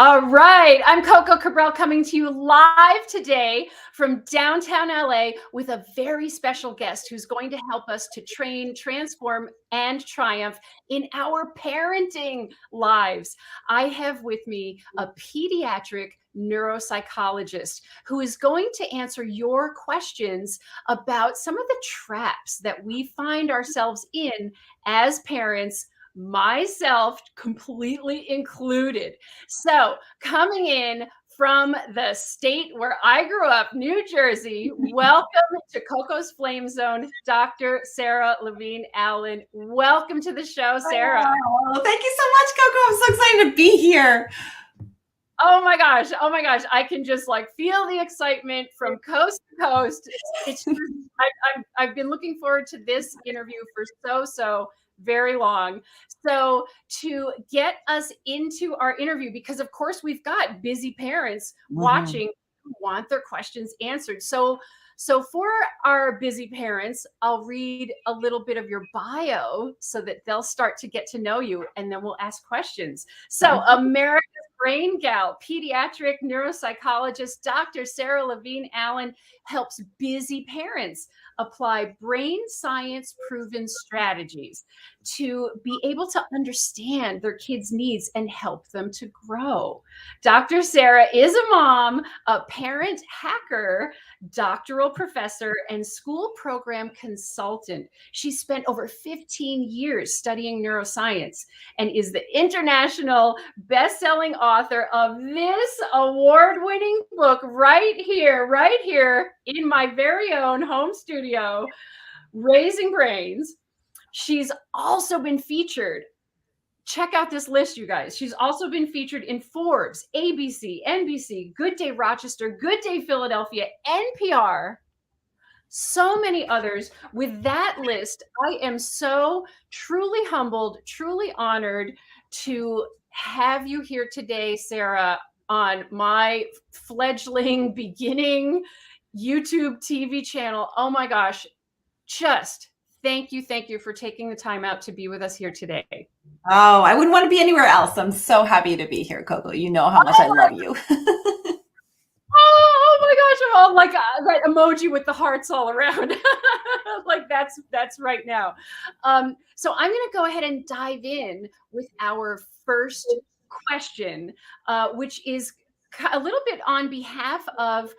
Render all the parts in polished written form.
All right. I'm Coco Cabral coming to you live today from downtown LA with a very special guest who's going to help us to train, transform, and triumph in our parenting lives. I have with me a pediatric neuropsychologist who is going to answer your questions about some of the traps that we find ourselves in as parents, myself completely included. So, coming in from the state where I grew up, New Jersey, welcome to Coco's Flame Zone, Dr. Sarah Levine Allen. Welcome to the show, Sarah. Oh, thank you so much, Coco. I'm so excited to be here. Oh my gosh. Oh my gosh. I can just feel the excitement from coast to coast. It's just, I've been looking forward to this interview for so very long. So to get us into our interview, because of course we've got busy parents watching who want their questions answered. So for our busy parents, I'll read a little bit of your bio so that they'll start to get to know you, and then we'll ask questions. So America's Brain Gal, pediatric neuropsychologist, Dr. Sarah Levine Allen helps busy parents apply brain science proven strategies to be able to understand their kids' needs and help them to grow. Dr. Sarah is a mom, a parent hacker, doctoral professor, and school program consultant. She spent over 15 years studying neuroscience and is the international best-selling author of this award-winning book right here in my very own home studio, Raising Brains. She's also been featured. Check out this list, you guys. She's also been featured in Forbes, ABC, NBC, Good Day Rochester, Good Day Philadelphia, NPR, so many others. With that list, I am so truly humbled, truly honored to have you here today, Sarah, on my fledgling beginning YouTube TV channel. Oh my gosh, just thank you for taking the time out to be with us here today. Oh, I wouldn't want to be anywhere else. I'm so happy to be here, Coco. You know how much I love you. Oh my gosh, I'm all that emoji with the hearts all around. That's right now. So I'm going to go ahead and dive in with our first question, which is a little bit on behalf of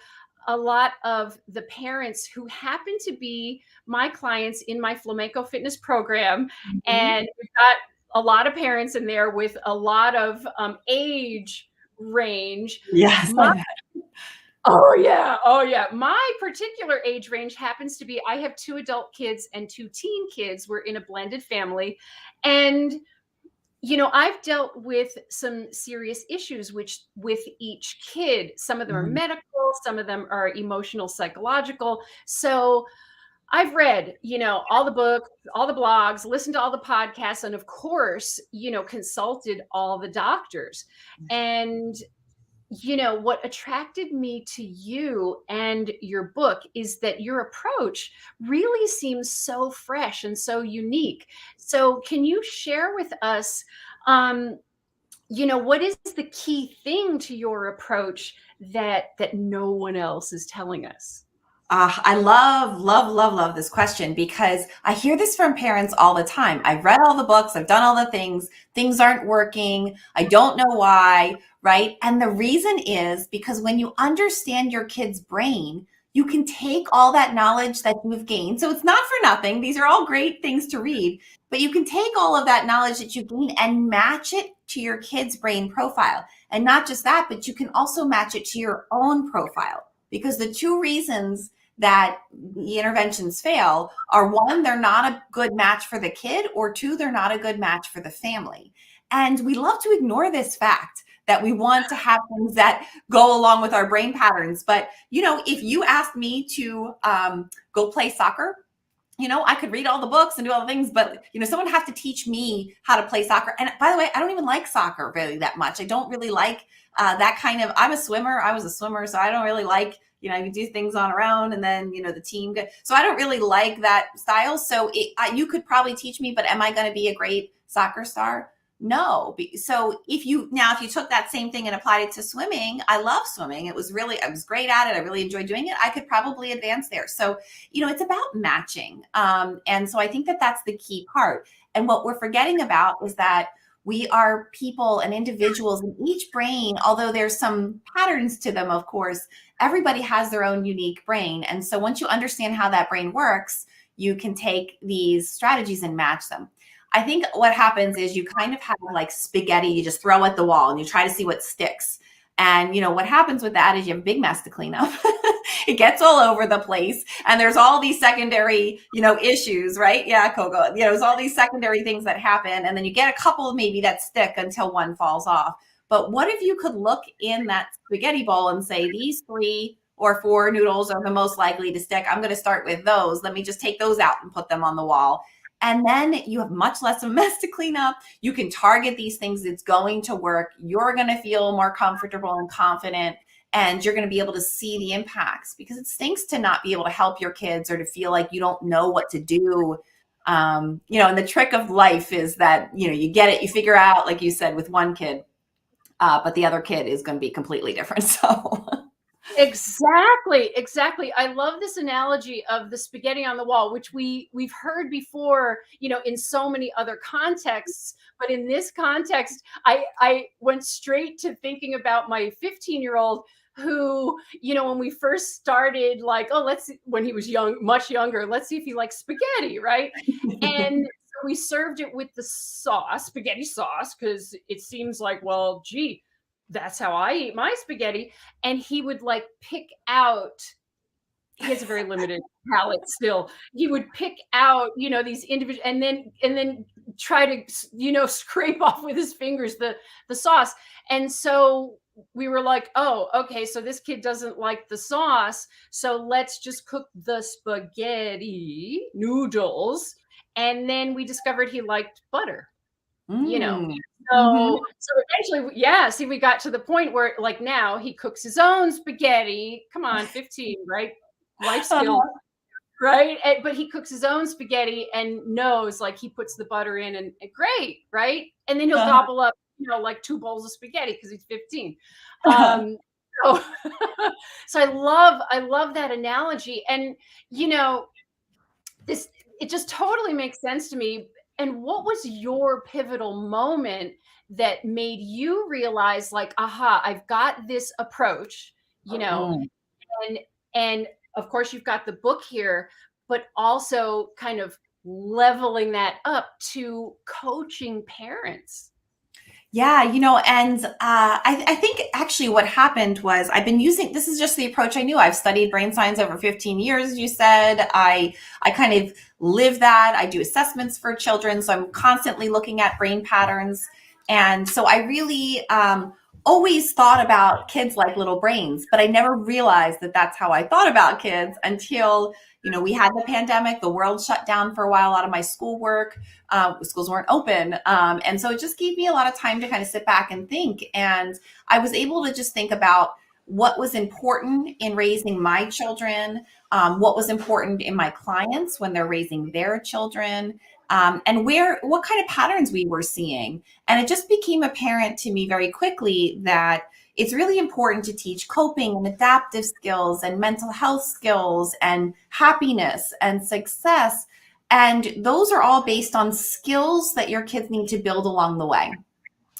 a lot of the parents who happen to be my clients in my flamenco fitness program. And we've got a lot of parents in there with a lot of age range. Yes. Oh yeah. My particular age range happens to be, I have 2 adult kids and 2 teen kids. We're in a blended family. And I've dealt with some serious issues with each kid. Some of them are medical, some of them are emotional, psychological. So I've read, all the books, all the blogs, listened to all the podcasts, and of course, consulted all the doctors. And what attracted me to you and your book is that your approach really seems so fresh and so unique. So can you share with us, what is the key thing to your approach that no one else is telling us? I love this question because I hear this from parents all the time. I've read all the books, I've done all the things aren't working, I don't know why, right? And the reason is because when you understand your kid's brain, you can take all that knowledge that you've gained. So it's not for nothing. These are all great things to read, but you can take all of that knowledge that you've gained and match it to your kid's brain profile. And not just that, but you can also match it to your own profile. Because the 2 reasons that the interventions fail are 1, they're not a good match for the kid, or 2, they're not a good match for the family. And we love to ignore this fact that we want to have things that go along with our brain patterns. But, if you asked me to go play soccer, I could read all the books and do all the things, but, someone has to teach me how to play soccer. And by the way, I don't even like soccer really that much. I don't really like that kind of, I'm a swimmer. I was a swimmer, so I don't really like, you do things on our own and then, the team. So I don't really like that style. So you could probably teach me, but am I going to be a great soccer star? No. So if you took that same thing and applied it to swimming, I love swimming. I was great at it. I really enjoyed doing it. I could probably advance there. So, it's about matching. And so I think that that's the key part. And what we're forgetting about is that we are people and individuals in each brain, although there's some patterns to them, of course, everybody has their own unique brain. And so once you understand how that brain works, you can take these strategies and match them. I think what happens is you kind of have like spaghetti you just throw at the wall and you try to see what sticks. And what happens with that is you have a big mess to clean up. It gets all over the place. And there's all these secondary, issues, right? Yeah, Coco. There's all these secondary things that happen. And then you get a couple maybe that stick until one falls off. But what if you could look in that spaghetti bowl and say, these 3 or 4 noodles are the most likely to stick. I'm going to start with those. Let me just take those out and put them on the wall. And then you have much less of a mess to clean up. You can target these things. It's going to work. You're going to feel more comfortable and confident, and you're going to be able to see the impacts, because it stinks to not be able to help your kids or to feel like you don't know what to do. And the trick of life is that, you get it, you figure out, like you said, with one kid, but the other kid is going to be completely different. So Exactly. I love this analogy of the spaghetti on the wall, which we've heard before, in so many other contexts. But in this context, I went straight to thinking about my 15-year-old who, when we first started, like, when he was much younger, let's see if he likes spaghetti, right? And so we served it with the sauce, spaghetti sauce, because it seems like, well, gee, that's how I eat my spaghetti. And he would like pick out, he has a very limited palate still. He would pick out, these individual, and then try to, scrape off with his fingers the sauce. And so we were like, oh, okay, so this kid doesn't like the sauce. So let's just cook the spaghetti noodles. And then we discovered he liked butter, Mm. So eventually, yeah, see, we got to the point where like now he cooks his own spaghetti. Come on, 15, right? Life skill, right? But he cooks his own spaghetti and knows, like, he puts the butter in and great, right? And then he'll gobble up, like 2 bowls of spaghetti because he's 15. So, so I love that analogy. And, it just totally makes sense to me. And what was your pivotal moment that made you realize, like, aha, I've got this approach, Mm. and of course you've got the book here, but also kind of leveling that up to coaching parents? Yeah, and I think actually what happened was I've been using, this is just the approach I knew. I've studied brain science over 15 years, as you said. I kind of live that. I do assessments for children, so I'm constantly looking at brain patterns. And so I really always thought about kids like little brains, but I never realized that that's how I thought about kids until, we had the pandemic, the world shut down for a while, a lot of my schoolwork. Schools weren't open. And so it just gave me a lot of time to kind of sit back and think. And I was able to just think about what was important in raising my children, what was important in my clients when they're raising their children, and what kind of patterns we were seeing. And it just became apparent to me very quickly that it's really important to teach coping and adaptive skills and mental health skills and happiness and success. And those are all based on skills that your kids need to build along the way.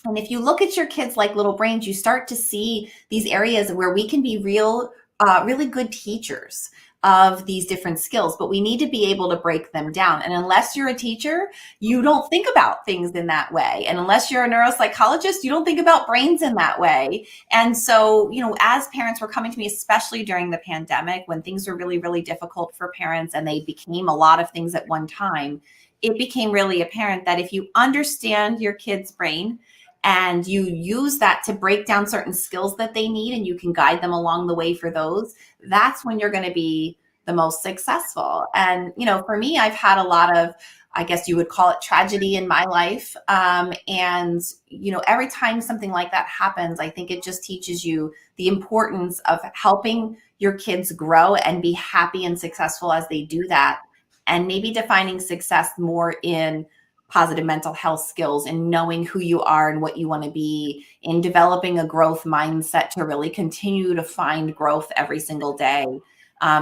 And if you look at your kids like little brains, you start to see these areas where we can be really good teachers of these different skills, but we need to be able to break them down. And unless you're a teacher, you don't think about things in that way. And unless you're a neuropsychologist, you don't think about brains in that way. And so, as parents were coming to me, especially during the pandemic, when things were really, really difficult for parents and they became a lot of things at one time, it became really apparent that if you understand your kid's brain and you use that to break down certain skills that they need, and you can guide them along the way for those, that's when you're going to be the most successful. And, for me, I've had a lot of, I guess you would call it, tragedy in my life. And, every time something like that happens, I think it just teaches you the importance of helping your kids grow and be happy and successful as they do that. And maybe defining success more in positive mental health skills, in knowing who you are and what you want to be, in developing a growth mindset to really continue to find growth every single day.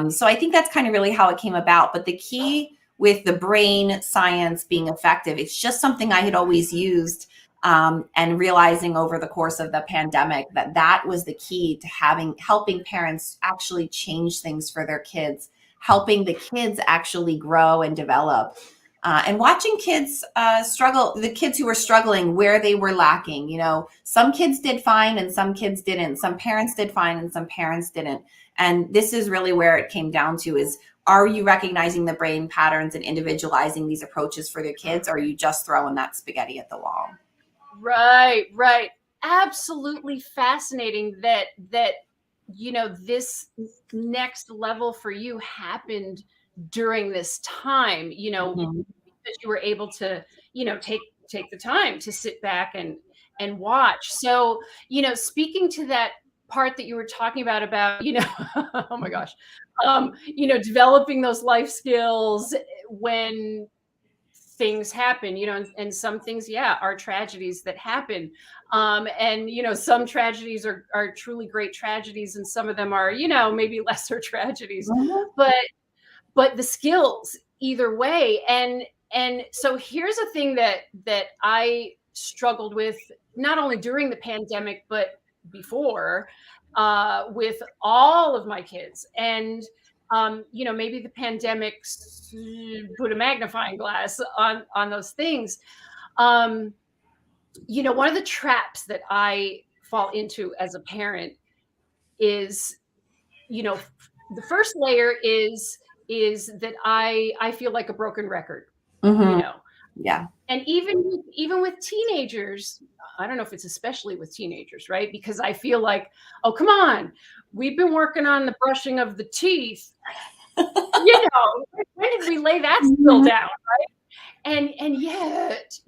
So I think that's kind of really how it came about. But the key with the brain science being effective, it's just something I had always used, and realizing over the course of the pandemic that that was the key to helping parents actually change things for their kids, helping the kids actually grow and develop. And watching kids struggle, the kids who were struggling, where they were lacking. You know, some kids did fine and some kids didn't. Some parents did fine and some parents didn't. And this is really where it came down to is, are you recognizing the brain patterns and individualizing these approaches for their kids? Or are you just throwing that spaghetti at the wall? Right, right. Absolutely fascinating that this next level for you happened during this time, Mm-hmm. because you were able to, take the time to sit back and watch. So, speaking to that part that you were talking about, oh my gosh, developing those life skills when things happen, and some things, yeah, are tragedies that happen. And, some tragedies are truly great tragedies, and some of them are, maybe lesser tragedies, but the skills either way. And so here's a thing that I struggled with, not only during the pandemic, but before, with all of my kids. And maybe the pandemic put a magnifying glass on those things. One of the traps that I fall into as a parent is, the first layer is that I feel like a broken record, you Mm-hmm. know. Yeah. And even with teenagers, I don't know if it's especially with teenagers, right? Because I feel like, oh, come on, we've been working on the brushing of the teeth. When did we lay that skill down? And yet,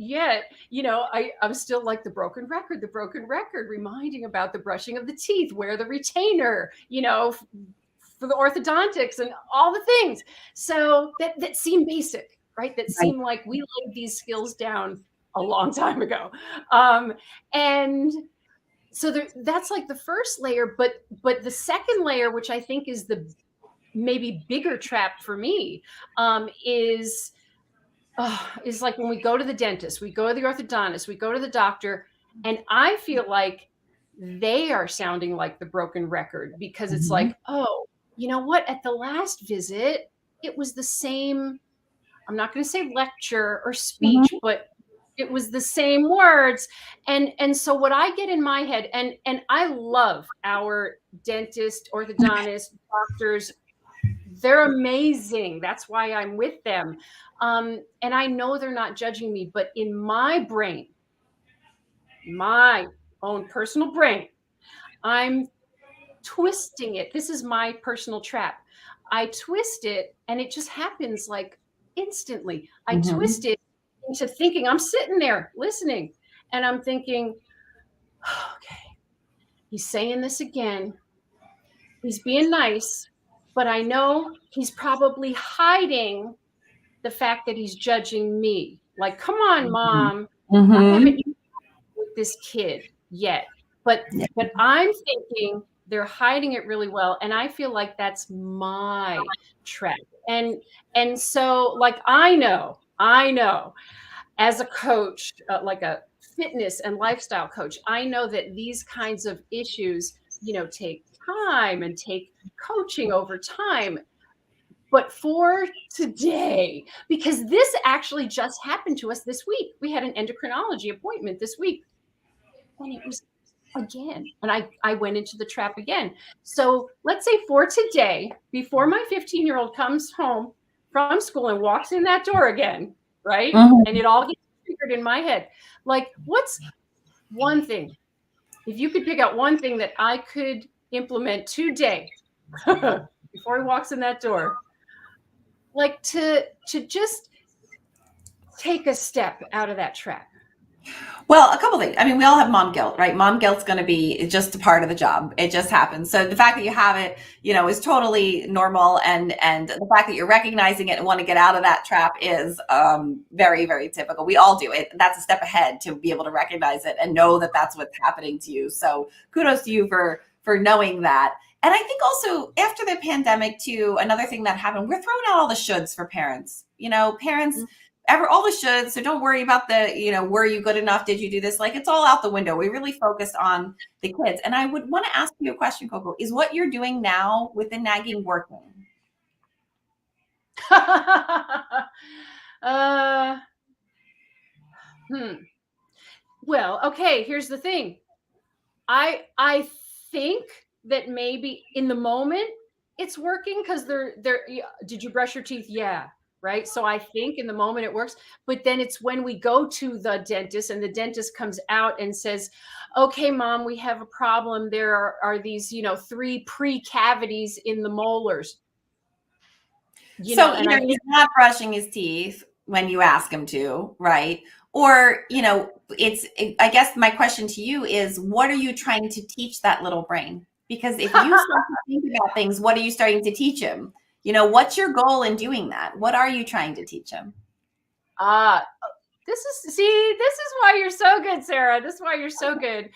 I'm still like the broken record, reminding about the brushing of the teeth, wear the retainer, for the orthodontics and all the things. So that seem basic, right? That Right. seem like we laid these skills down a long time ago. And so that's like the first layer, but the second layer, which I think is the maybe bigger trap for me, is like when we go to the dentist, we go to the orthodontist, we go to the doctor, and I feel like they are sounding like the broken record, because it's Mm-hmm. like, oh, you know what? At the last visit, it was the same. I'm not going to say lecture or speech, Mm-hmm. but it was the same words. And so what I get in my head, and I love our dentist, orthodontist, doctors, they're amazing. That's why I'm with them. And I know they're not judging me, but in my brain, my own personal brain, I'm twisting it. This is my personal trap. I twist it and it just happens like instantly. I Mm-hmm. twist it into thinking, I'm sitting there listening, and I'm thinking, okay, he's saying this again. He's being nice, but I know he's probably hiding the fact that he's judging me. Like, come on, mom, why Mm-hmm. haven't you with this kid yet? But Yeah. I'm thinking they're hiding it really well, and I feel like that's my trap. And so, like, I know as a coach, like a fitness and lifestyle coach, I know that these kinds of issues, take time and take coaching over time. But for today, because this actually just happened to us this week, we had an endocrinology appointment this week, and it was again, and I went into the trap again. So let's say for today, before my 15-year-old comes home from school and walks in that door again, right? And Mm-hmm. it all gets triggered in my head. Like, what's one thing? If you could pick out one thing that I could implement today before he walks in that door, like to just take a step out of that trap. Well, a couple things. I mean, we all have mom guilt, right? Mom guilt's going to be just a part of the job. It just happens. So the fact that you have it, is totally normal, and the fact that you're recognizing it and want to get out of that trap is very, very typical. We all do it. That's a step ahead to be able to recognize it and know that that's what's happening to you. So kudos to you for knowing that. And I think also after the pandemic too, another thing that happened, we're throwing out all the shoulds for parents. Parents ever all the shoulds. So don't worry about were you good enough? Did you do this? Like, it's all out the window. We really focused on the kids. And I would want to ask you a question, Coco. Is what you're doing now with the nagging working? uh, Well, okay, here's the thing. I think that maybe in the moment it's working because did you brush your teeth? Yeah. Right. So I think in the moment it works, but then it's when we go to the dentist and the dentist comes out and says, okay, mom, we have a problem. There are these, 3 precavities in the molars. He's not brushing his teeth when you ask him to, right? Or, I guess my question to you is, what are you trying to teach that little brain? Because if you start to think about things, what are you starting to teach him? What's your goal in doing that? What are you trying to teach him? This is why you're so good, Sarah. This is why you're so good,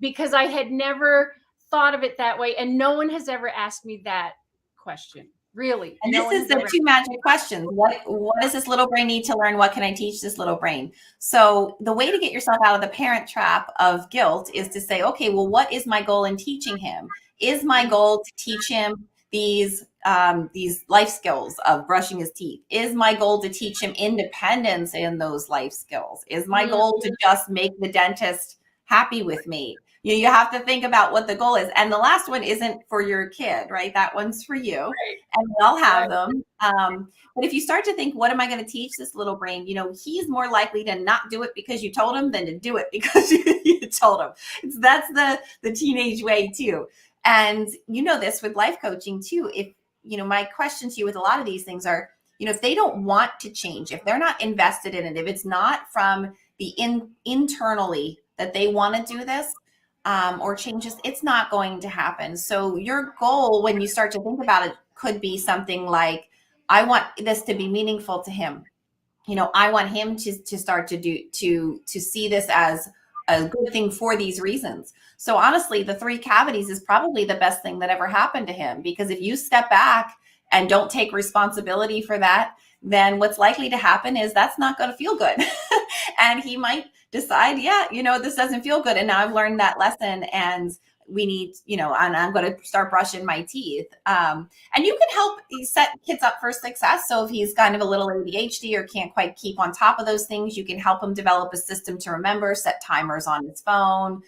because I had never thought of it that way. And no one has ever asked me that question. Really. And this is the 2 magic questions. What does this little brain need to learn? What can I teach this little brain? So the way to get yourself out of the parent trap of guilt is to say, okay, well, what is my goal in teaching him? Is my goal to teach him these life skills of brushing his teeth? Is my goal to teach him independence in those life skills? Is my goal to just make the dentist happy with me? You have to think about what the goal is. And the last one isn't for your kid, right? That one's for you. Right. And we all have them. But if you start to think, what am I going to teach this little brain? He's more likely to not do it because you told him than to do it because you told him. That's the teenage way too. And this with life coaching too. If, my question to you with a lot of these things are, if they don't want to change, if they're not invested in it, if it's not from the internally that they want to do this, or changes, it's not going to happen. So your goal, when you start to think about it, could be something like, I want this to be meaningful to him. I want him to start to see this as a good thing for these reasons. So honestly, the 3 cavities is probably the best thing that ever happened to him, because if you step back and don't take responsibility for that, then what's likely to happen is that's not going to feel good. And he might decide, this doesn't feel good. And now I've learned that lesson, and we need, and I'm going to start brushing my teeth. And you can help set kids up for success. So if he's kind of a little ADHD or can't quite keep on top of those things, you can help him develop a system to remember, set timers on his phone.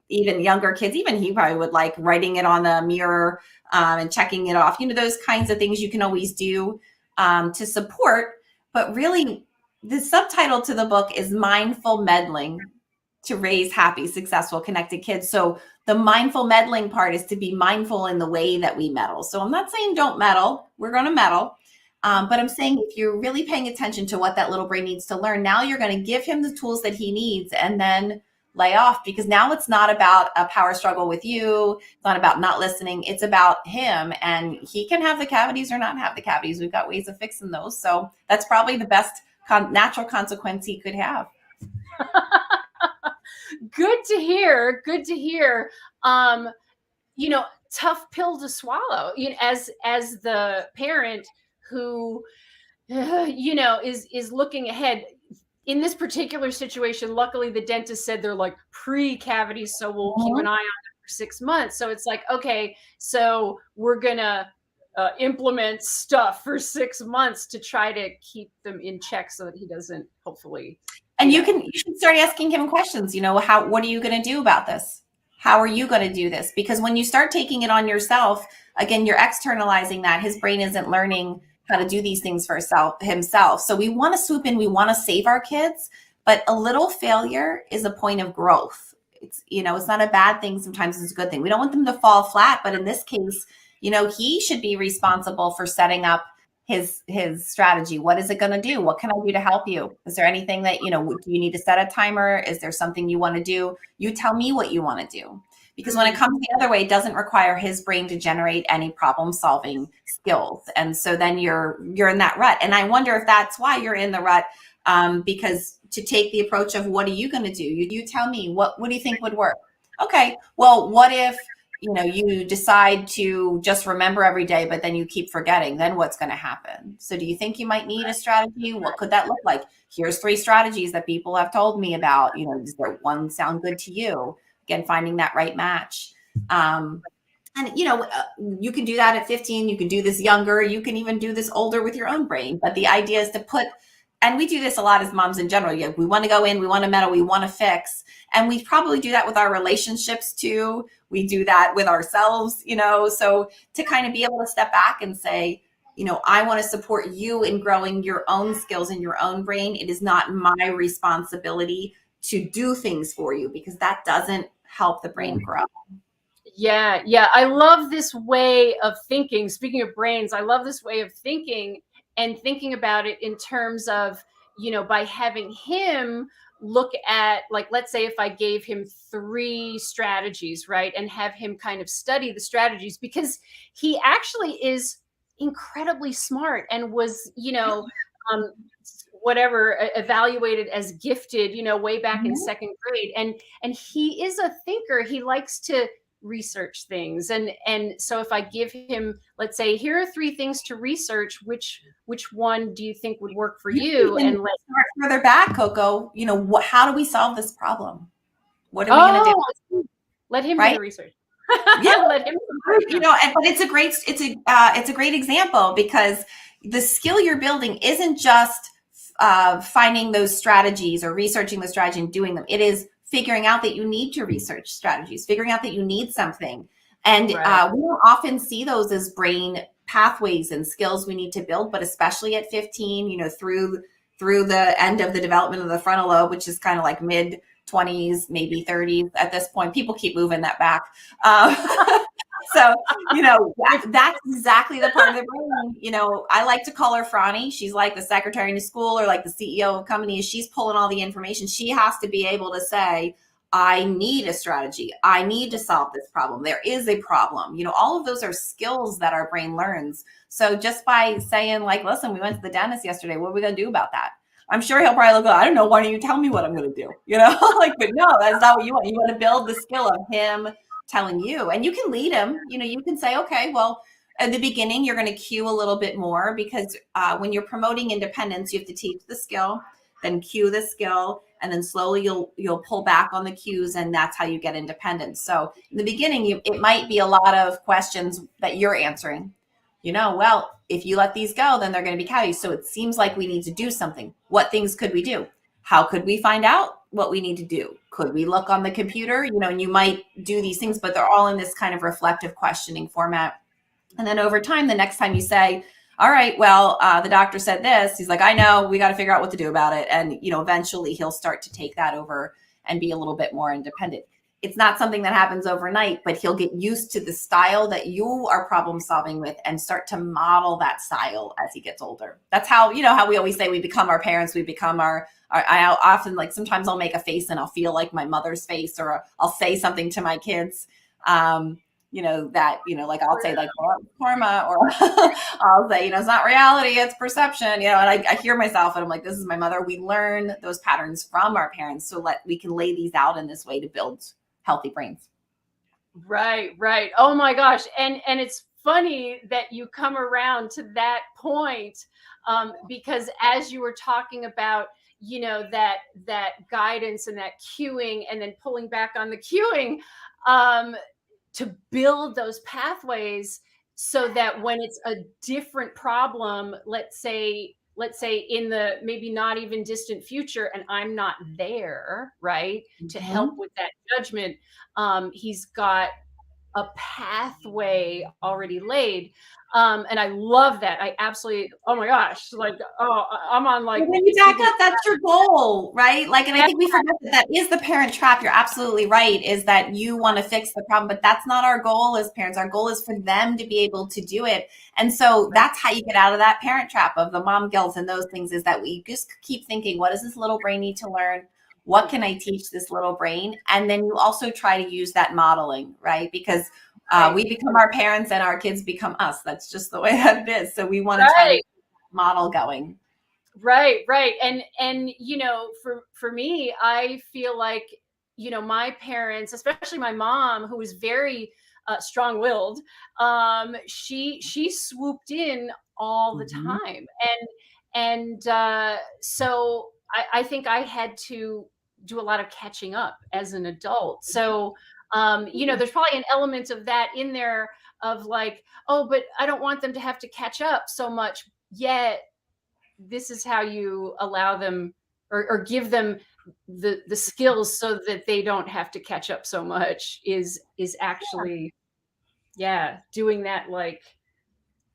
Even younger kids, even he probably would like writing it on the mirror and checking it off. Those kinds of things you can always do to support. But really, the subtitle to the book is Mindful Meddling to Raise Happy, Successful, Connected Kids. So the mindful meddling part is to be mindful in the way that we meddle. So I'm not saying don't meddle. We're going to meddle. But I'm saying if you're really paying attention to what that little brain needs to learn, now you're going to give him the tools that he needs and then lay off, because now it's not about a power struggle with you. It's not about not listening. It's about him, and he can have the cavities or not have the cavities. We've got ways of fixing those. So that's probably the best natural consequence he could have. Good to hear. Good to hear. Tough pill to swallow, as the parent who, is looking ahead. In this particular situation, luckily the dentist said they're like pre-cavities, so we'll keep an eye on them for 6 months. So it's like, okay, so we're gonna implement stuff for 6 months to try to keep them in check so that he doesn't, hopefully. And you should start asking him questions. What are you going to do about this? How are you going to do this? Because when you start taking it on yourself, again, you're externalizing that. His brain isn't learning how to do these things for himself. So we want to swoop in, we want to save our kids, but a little failure is a point of growth. It's not a bad thing. Sometimes it's a good thing. We don't want them to fall flat, but in this case, he should be responsible for setting up his strategy? What is it going to do? What can I do to help you? Is there anything that, do you need to set a timer? Is there something you want to do? You tell me what you want to do. Because when it comes the other way, it doesn't require his brain to generate any problem solving skills. And so then you're in that rut. And I wonder if that's why you're in the rut, because to take the approach of what are you going to do? You tell me, what do you think would work? Okay, well, what if you decide to just remember every day, but then you keep forgetting, then what's going to happen? So do you think you might need a strategy? What could that look like? Here's 3 strategies that people have told me about. Does there one sound good to you? Again, finding that right match. And you can do that at 15. You can do this younger. You can even do this older with your own brain. But the idea is to put, and we do this a lot as moms in general. We want to go in, we want to meddle, we want to fix. And we probably do that with our relationships too. We do that with ourselves, so to kind of be able to step back and say, I want to support you in growing your own skills in your own brain. It is not my responsibility to do things for you, because that doesn't help the brain grow. Yeah. I love this way of thinking. Speaking of brains, I love this way of thinking and thinking about it in terms of, by having him look at, like, let's say if I gave him 3 strategies, right, and have him kind of study the strategies, because he actually is incredibly smart and was, whatever, evaluated as gifted, way back in 2nd grade. And he is a thinker. He likes to research things. And so if I give him, let's say, here are 3 things to research, which one do you think would work for you? And let's start further back, Coco. How do we solve this problem? What are we going to do? Let him do the research. Yeah, let him. But it's a great example, because the skill you're building isn't just finding those strategies or researching the strategy and doing them. It is figuring out that you need to research strategies, figuring out that you need something. And we don't often see those as brain pathways and skills we need to build, but especially at 15, through the end of the development of the frontal lobe, which is kind of like mid 20s, maybe 30s at this point. People keep moving that back. So, that's exactly the part of the brain. I like to call her Frontie. She's like the secretary in the school, or like the CEO of a company. She's pulling all the information. She has to be able to say, I need a strategy. I need to solve this problem. There is a problem. All of those are skills that our brain learns. So just by saying, like, listen, we went to the dentist yesterday, what are we going to do about that? I'm sure he'll probably look, I don't know, why don't you tell me what I'm going to do? But no, that's not what you want. You want to build the skill of him telling you, and you can lead him. You can say, okay, well, at the beginning, you're going to cue a little bit more, because when you're promoting independence, you have to teach the skill, then cue the skill, and then slowly you'll pull back on the cues, and that's how you get independence. So in the beginning, it might be a lot of questions that you're answering. Well, if you let these go, then they're going to be cavities. So it seems like we need to do something. What things could we do? How could we find out what we need to do? Could we look on the computer? And you might do these things, but they're all in this kind of reflective questioning format. And then over time, the next time you say, all right, well, the doctor said this, he's like, I know, we got to figure out what to do about it. And, eventually he'll start to take that over and be a little bit more independent. It's not something that happens overnight, but he'll get used to the style that you are problem solving with and start to model that style as he gets older. That's how, how we always say we become our parents, we become I often, like, sometimes I'll make a face and I'll feel like my mother's face, or I'll say something to my kids, like I'll say, like, well, karma, or I'll say, it's not reality, it's perception, and I hear myself and I'm like, this is my mother. We learn those patterns from our parents, so we can lay these out in this way to build healthy brains. Right. Oh my gosh. And it's funny that you come around to that point, because as you were talking about, that guidance and that cueing, and then pulling back on the cueing, to build those pathways so that when it's a different problem, let's say in the maybe not even distant future, and I'm not there, right, to help with that judgment, he's got a pathway already laid. And I love that. I absolutely, oh my gosh, like, oh, I'm on like, When you back speaking up, that's your goal, right? Like, and I of, think we forget that that is the parent trap. You're absolutely right, is that you want to fix the problem, but that's not our goal as parents. Our goal is for them to be able to do it. And so that's how you get out of that parent trap of the mom guilt and those things, is that we just keep thinking, what does this little brain need to learn? What can I teach this little brain? And then you also try to use that modeling, right? Because right, we become our parents and our kids become us. That's just the way that it is. So we want to try to right. model going. Right. And for me, I feel like, my parents, especially my mom, who was very strong-willed, she swooped in all the Mhm. time. And so I think I had to do a lot of catching up as an adult. So there's probably an element of that in there, of like, oh, but I don't want them to have to catch up so much yet. This is how you allow them, or give them the skills so that they don't have to catch up so much, is actually, yeah, doing that, like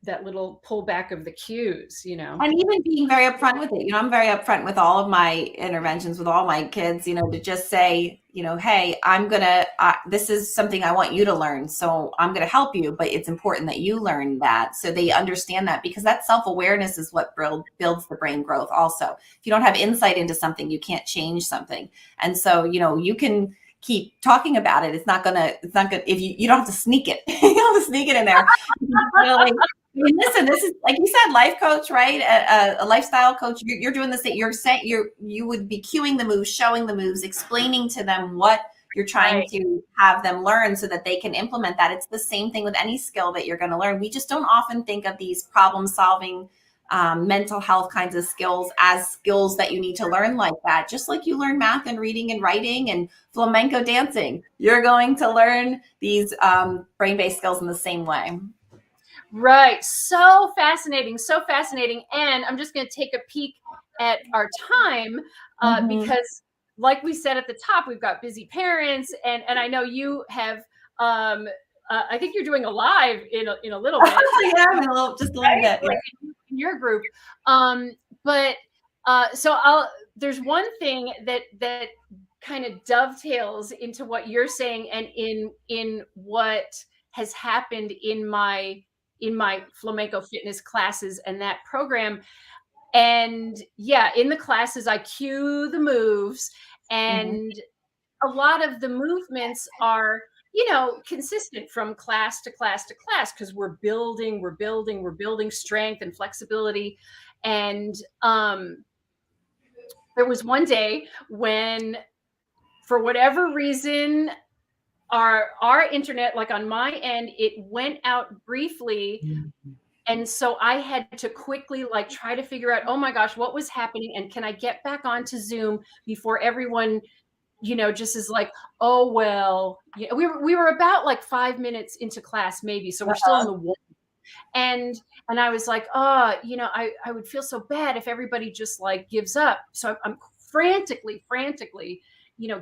that little pullback of the cues. And even being very upfront with it. I'm very upfront with all of my interventions with all my kids, to just say, hey, this is something I want you to learn. So I'm going to help you, but it's important that you learn that, so they understand that, because that self-awareness is what builds the brain growth also. If you don't have insight into something, you can't change something. And so, you can keep talking about it. It's not gonna, if you don't have to sneak it. You don't have to sneak it in there. Really, I mean, listen, this is, like you said, life coach, right? A lifestyle coach. You're doing this. You're saying you would be cueing the moves, showing the moves, explaining to them what you're trying Right. to have them learn, so that they can implement that. It's the same thing with any skill that you're going to learn. We just don't often think of these problem solving, mental health kinds of skills as skills that you need to learn like that. Just like you learn math and reading and writing and flamenco dancing, you're going to learn these brain-based skills in the same way. Right. So fascinating. So fascinating. And I'm just going to take a peek at our time, Mhm. because, like we said at the top, we've got busy parents, and I know you have. I think you're doing a live in a little bit, Yeah, just a little right? bit. Yeah. Like in your group. But so I'll. There's one thing that kind of dovetails into what you're saying, and in what has happened in my flamenco fitness classes and that program. And yeah, in the classes, I cue the moves, Mhm. and a lot of the movements are, consistent from class to class to class, because we're building strength and flexibility. And there was one day when, for whatever reason, our internet, like on my end, it went out briefly. And so I had to quickly, like, try to figure out, oh my gosh, what was happening, and can I get back onto Zoom before everyone, just is like, oh well. We were about like 5 minutes into class, maybe, so we're still in the war. And I was like, oh, I would feel so bad if everybody just like gives up. So I'm frantically,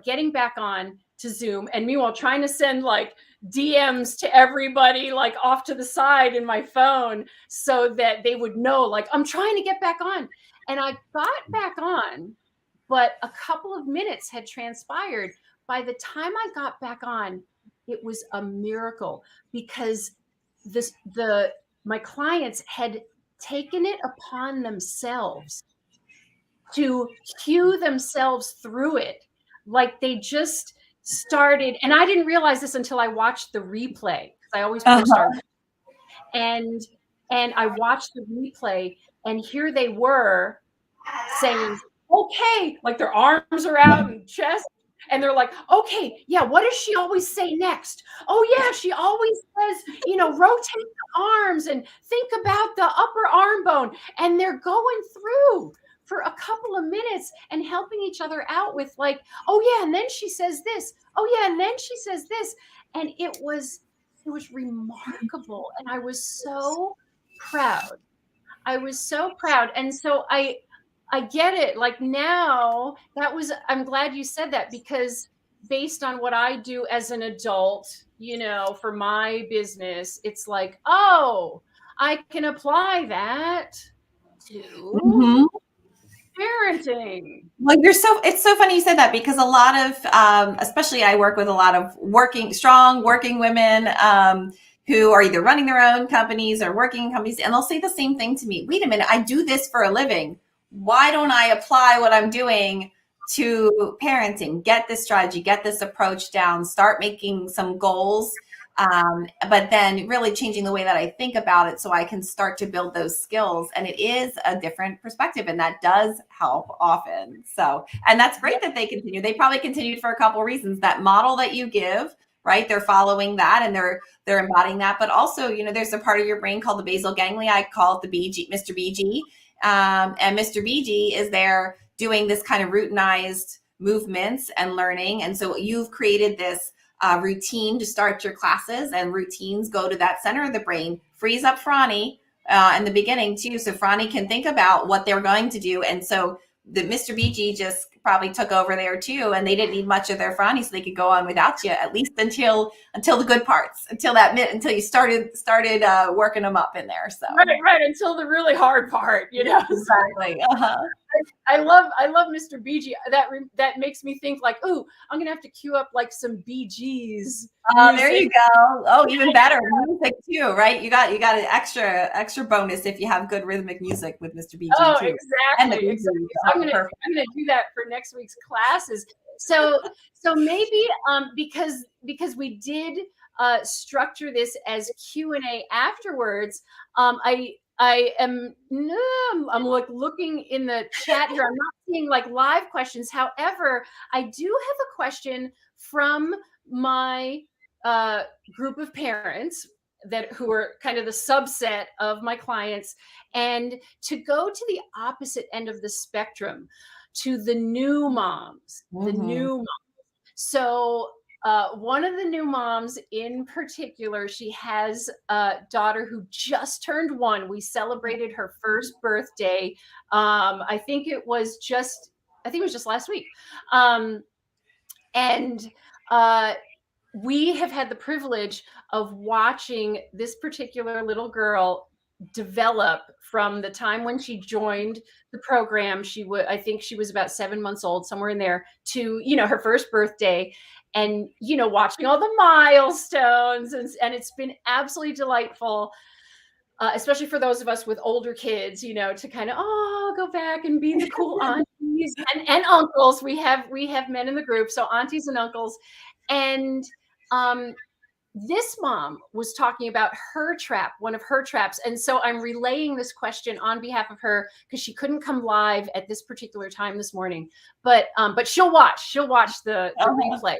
getting back on to Zoom, and meanwhile trying to send like DMs to everybody, like off to the side in my phone, so that they would know, like, I'm trying to get back on. And I got back on, but a couple of minutes had transpired. By the time I got back on, it was a miracle, because the my clients had taken it upon themselves to cue themselves through it. Like, they just started, and I didn't realize this until I watched the replay, because I always post our, Uh-huh. and I watched the replay, and here they were saying, okay, like their arms are out and chest, and they're like, okay, yeah, what does she always say next? Oh yeah, she always says, rotate the arms and think about the upper arm bone. And they're going through for a couple of minutes and helping each other out with, like, oh yeah, and then she says this, oh yeah, and then she says this. And it was remarkable, and I was so proud. I was so proud. And so I get it. Like, now, I'm glad you said that, because based on what I do as an adult, for my business, it's like, oh, I can apply that to Mhm. parenting. Well, it's so funny you said that, because a lot of, especially I work with a lot of strong working women, who are either running their own companies or working in companies, and they'll say the same thing to me. Wait a minute, I do this for a living. Why don't I apply what I'm doing to parenting? Get this strategy, get this approach down, start making some goals, but then really changing the way that I think about it so I can start to build those skills. And it is a different perspective, and that does help often. So, and that's great that they continue. They probably continued for a couple of reasons. That model that you give, right? They're following that, and they're embodying that. But also, there's a part of your brain called the basal ganglia. I call it the BG, Mr. BG. And Mr. BG is there doing this kind of routinized movements and learning. And so you've created this routine to start your classes, and routines go to that center of the brain, frees up Frontie in the beginning too. So Frontie can think about what they're going to do. And so the Mr. BG just probably took over there too, and they didn't need much of their Frontie, so they could go on without you, at least until the good parts, until you started working them up in there. So right, until the really hard part, exactly. I love Mr. BG. That makes me think like, oh, I'm gonna have to queue up like some BGs. There you go. Oh, even better, music too, right? You got an extra bonus if you have good rhythmic music with Mr. BG oh, too. exactly. So I'm gonna do that for next week's classes. So maybe because we did structure this as Q&A afterwards, I'm like looking in the chat here. I'm not seeing like live questions. However, I do have a question from my group of parents who are kind of the subset of my clients, and to go to the opposite end of the spectrum, to the new moms, So one of the new moms in particular, she has a daughter who just turned 1. We celebrated her first birthday. I think it was just last week. And we have had the privilege of watching this particular little girl develop from the time when she joined the program. I think she was about 7 months old, somewhere in there, to, her first birthday, and, watching all the milestones. And it's been absolutely delightful, especially for those of us with older kids, to kind of, go back and be the cool aunties and uncles. We have men in the group, so aunties and uncles. And this mom was talking about one of her traps. And so I'm relaying this question on behalf of her, because she couldn't come live at this particular time this morning, but she'll watch the replay.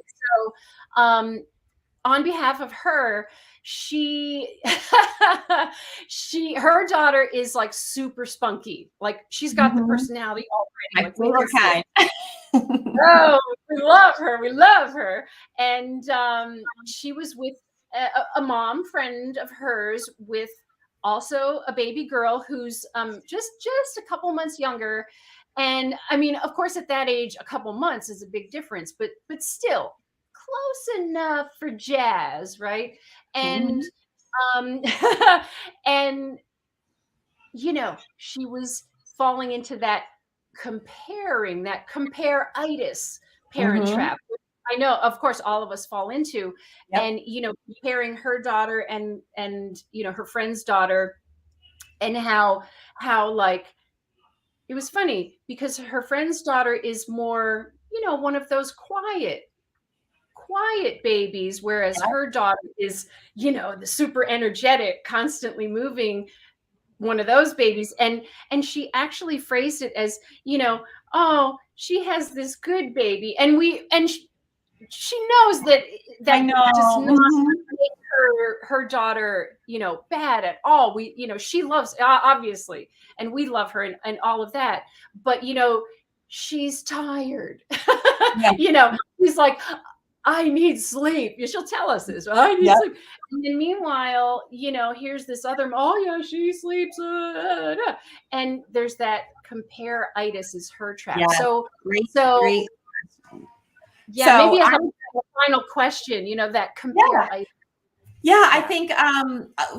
So on behalf of her, her daughter is like super spunky. Like, she's got the personality already. My favorite kind. Oh, we love her. And she was with a mom friend of hers with also a baby girl who's just a couple months younger. And I mean, of course, at that age, a couple months is a big difference, but still close enough for jazz, right? And and she was falling into that compare-itis parent trap, which I know, of course, all of us fall into. Yep. And comparing her daughter and her friend's daughter, and how like, it was funny because her friend's daughter is more, one of those quiet babies, whereas her daughter is, the super energetic, constantly moving, one of those babies. And she actually phrased it as, oh, she has this good baby. And she knows that I know. does not make her daughter, bad at all. She loves, obviously, and we love her and all of that. But, she's tired. She's like, I need sleep. She'll tell us this. I need sleep. And then meanwhile, here's this other, she sleeps. And there's that compare-itis is her trap. Yeah. So great. Yeah, So maybe as a final question, that yeah. compare-itis. Yeah, I Yeah. think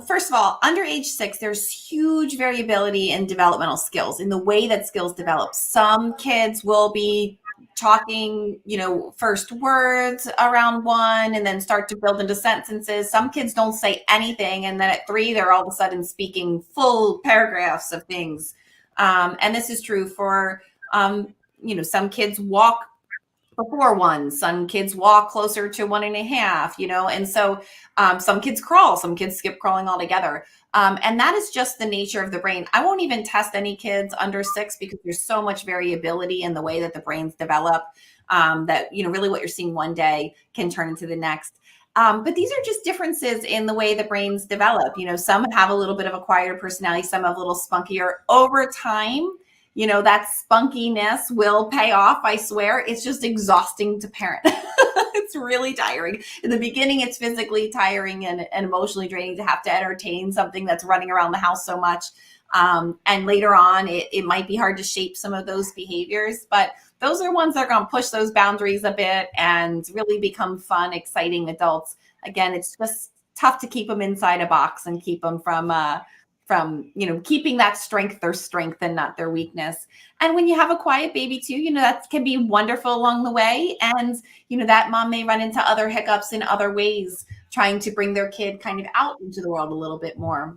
first of all, under age 6, there's huge variability in developmental skills in the way that skills develop. Some kids will be talking, first words around 1 and then start to build into sentences. Some kids don't say anything, and then at 3, they're all of a sudden speaking full paragraphs of things. And this is true for, some kids walk before 1. Some kids walk closer to 1.5, and so some kids crawl, some kids skip crawling altogether. And that is just the nature of the brain. I won't even test any kids under 6 because there's so much variability in the way that the brains develop, that, really what you're seeing one day can turn into the next. But these are just differences in the way the brains develop. Some have a little bit of a quieter personality, some have a little spunkier. Over time, that spunkiness will pay off. I swear. It's just exhausting to parent. It's really tiring. In the beginning, it's physically tiring and emotionally draining to have to entertain something that's running around the house so much. And later on, it might be hard to shape some of those behaviors, but those are ones that are going to push those boundaries a bit and really become fun, exciting adults. Again, it's just tough to keep them inside a box and keep them from keeping that strength their strength and not their weakness. And when you have a quiet baby too, that can be wonderful along the way. And that mom may run into other hiccups in other ways, trying to bring their kid kind of out into the world a little bit more.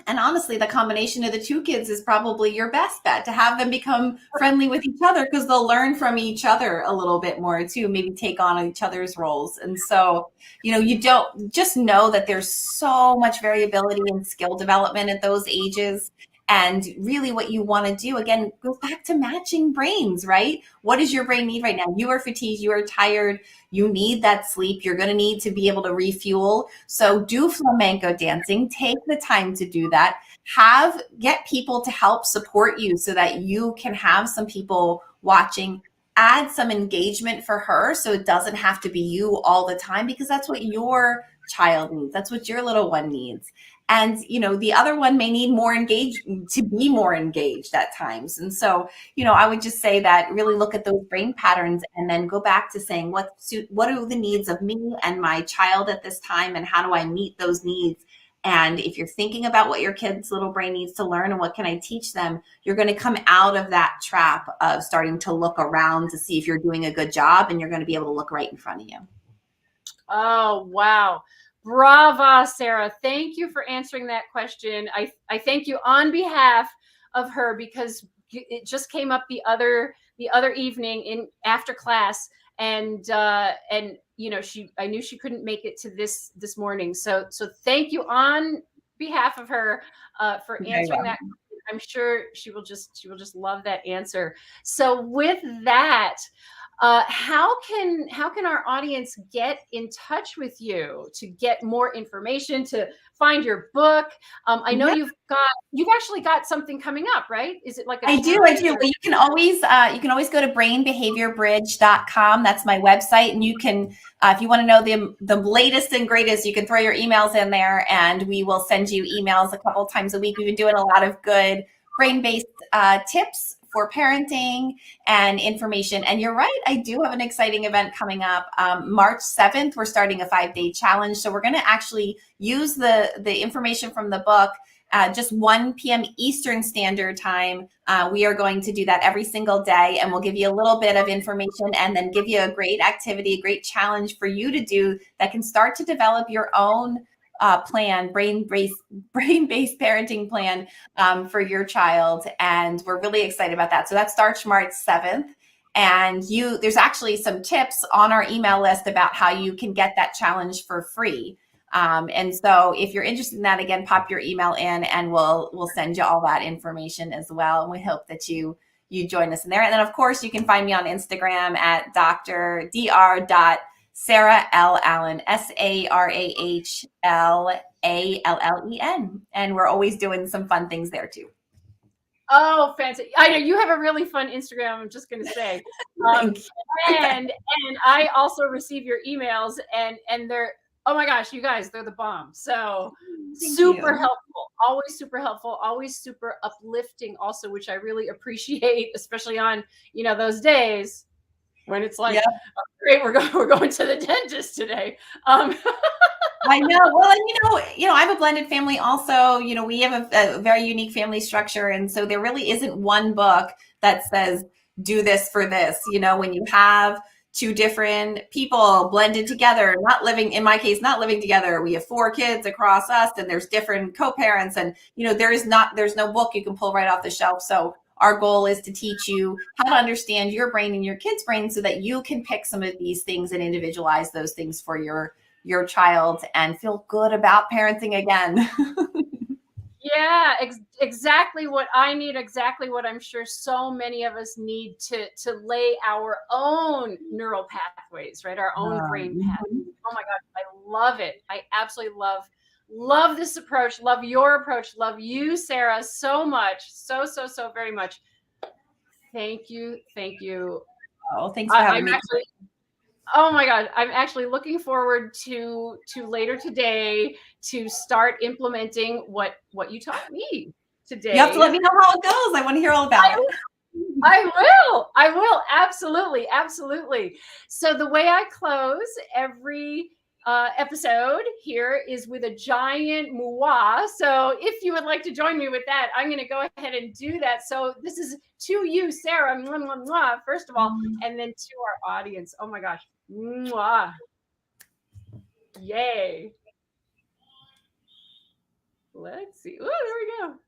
And honestly, the combination of the 2 kids is probably your best bet, to have them become friendly with each other, because they'll learn from each other a little bit more too, maybe take on each other's roles. And so, you don't just know that there's so much variability in skill development at those ages. And really what you want to do, again, goes back to matching brains, right? What does your brain need right now? You are fatigued, you are tired, you need that sleep, you're going to need to be able to refuel. So do flamenco dancing, take the time to do that. Get people to help support you so that you can have some people watching. Add some engagement for her so it doesn't have to be you all the time, because that's what your child needs. That's what your little one needs. And, the other one may need more engaged, to be more engaged at times. And so, I would just say that really look at those brain patterns and then go back to saying, what are the needs of me and my child at this time, and how do I meet those needs? And if you're thinking about what your kid's little brain needs to learn and what can I teach them, you're going to come out of that trap of starting to look around to see if you're doing a good job, and you're going to be able to look right in front of you. Oh, wow. Brava, Sarah. Thank you for answering that question. I thank you on behalf of her, because it just came up the other evening in after class, and I knew she couldn't make it to this morning. So thank you on behalf of her for answering that. I'm sure she will just love that answer. So with that, how can our audience get in touch with you to get more information, to find your book? I know you've actually got something coming up, right? Is it like a I do. Well, you can always go to brainbehaviorbridge.com. That's my website. And you can, if you want to know the latest and greatest, you can throw your emails in there and we will send you emails a couple of times a week. We've been doing a lot of good brain-based tips for parenting and information. And you're right, I do have an exciting event coming up. March 7th, we're starting a 5-day challenge. So we're going to actually use the information from the book just 1 p.m. Eastern Standard Time. We are going to do that every single day, and we'll give you a little bit of information and then give you a great activity, a great challenge for you to do that can start to develop your own plan, brain-based parenting plan for your child. And we're really excited about that. So that starts March 7th. And there's actually some tips on our email list about how you can get that challenge for free. And so if you're interested in that, again, pop your email in and we'll send you all that information as well. And we hope that you join us in there. And then of course you can find me on Instagram at Sarah L. Allen, SarahLallen. And we're always doing some fun things there too. Oh, fancy. I know you have a really fun Instagram, I'm just going to say. And I also receive your emails and they're, oh my gosh, you guys, they're the bomb. So super helpful, always super uplifting also, which I really appreciate, especially on, those days when it's like, Yeah. oh, great, we're going to the dentist today. I know. Well, and I have a blended family also. We have a very unique family structure. And so there really isn't one book that says, do this for this. When you have two different people blended together, not living, in my case, not living together, we have 4 kids across us and there's different co-parents. And, there's no book you can pull right off the shelf. So our goal is to teach you how to understand your brain and your kid's brain so that you can pick some of these things and individualize those things for your child and feel good about parenting again. Yeah, exactly what I need, exactly what I'm sure so many of us need to lay our own neural pathways, right? Our own brain pathways. Oh my God, I love it. I absolutely love this approach, love your approach, love you, Sarah, so much. So very much. Thank you. Thank you. Oh, thanks for having I'm me. actually, oh my God, I'm actually looking forward to later today to start implementing what you taught me today. You have to let me know how it goes. I want to hear all about it. I will. Absolutely. So the way I close every episode here is with a giant mwah. So if you would like to join me with that, I'm going to go ahead and do that. So this is to you, Sarah, mwah, mwah, mwah, first of all, and then to our audience. Oh my gosh. Mwah. Yay. Let's see. Oh, there we go.